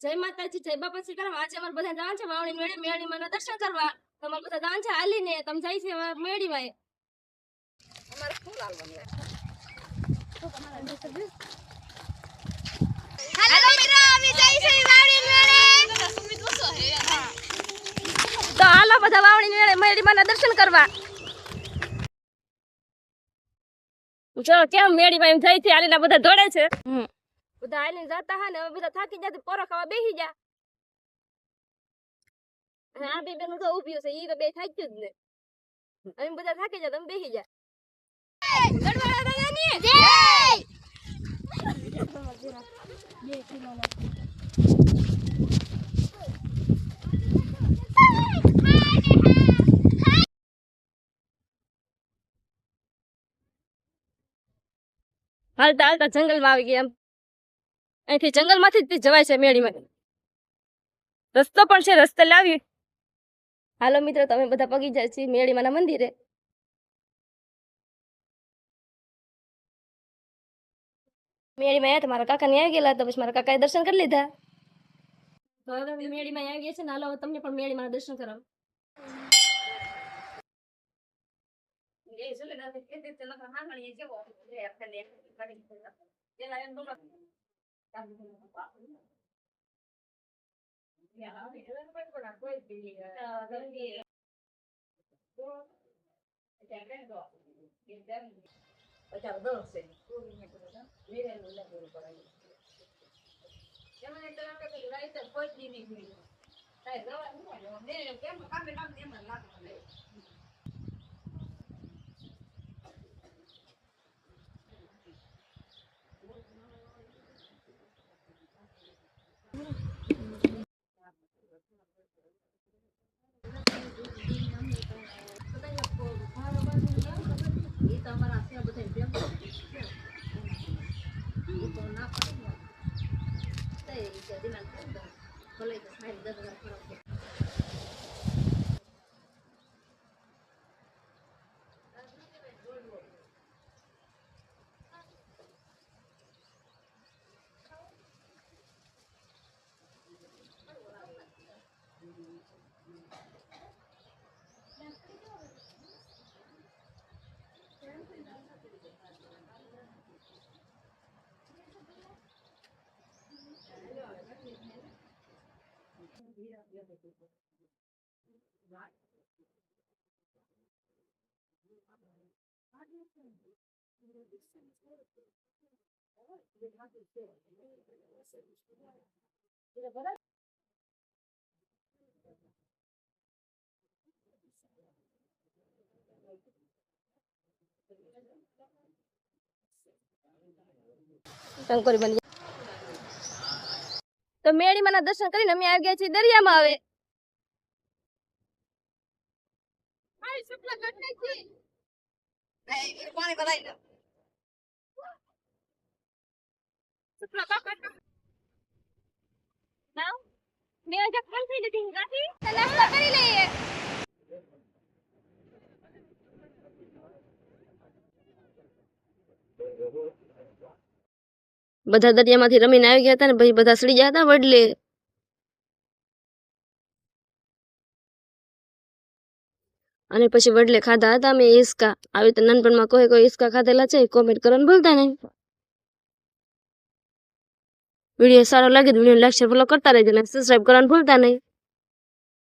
જય માતાજી, જય બાપા સીતારામ। આજે અમારે બધા જવાનું છે વાવણી મેળે, મેળીમાં દર્શન કરવા। તમારે બધા જવાનું છે હાલીને, તમે જાય છે મેળીમાં। અમારે ફૂલ હાલવાનું છે। હાલો મિત્રો, અમે જઈ છે વાવણી મેળે। તો હાલો બધા વાવણી મેળીમાં દર્શન કરવા। જો કેમ મેળીમાં એમ જાય છે હાલીને બધા દોડે છે। બધા હાલીને જતા હા ને હવે બધા થાકી જાય પોરો ખાવા બેસી જા। આ બે બેન તો ઊભી છે, ઈ તો બે થાકી જ ને। અમે બધા થાકી જાય, તમે બેસી જા। ગઢવાળા દાદાની જય। હાલતા હાલતા જંગલમાં આવી ગયા। અહીંથી જંગલમાંથી જ જવાય છે મેળીમાં। રસ્તો પણ છે, રસ્તે લાવી। હાલો મિત્રો, તમે બધા પગી જાય છે મેળીમાના મંદિરે। મેળીમાં આવ્યા મારા કાકા ને આવી ગયેલા, તો પછી મારા કાકાએ દર્શન કરી લીધા। તો હવે મેળીમાં આવી ગયા છે ને, હાલો તમને પણ મેળીમાં દર્શન કરાવો। કંકોરી બની તો મેળીમાં દર્શન કરીને અમે આવી ગયા છીએ દરિયામાં। હવે બધા દરિયામાંથી રમીને આવી ગયા હતા ને પછી બધા સડી ગયા હતા વડલે। અને પછી વડલે ખાધા હતા મેં હિસકા। આવી તો નાનપણમાં કોઈ હિસકા ખાધેલા છે કોમેન્ટ કરવાનું ભૂલતા નહીં। વિડીયો સારો લાગે તો વિડીયો લાઈક શેર ફોલો કરતા રહેજો અને સબસ્ક્રાઇબ કરવાનું ભૂલતા નહીં।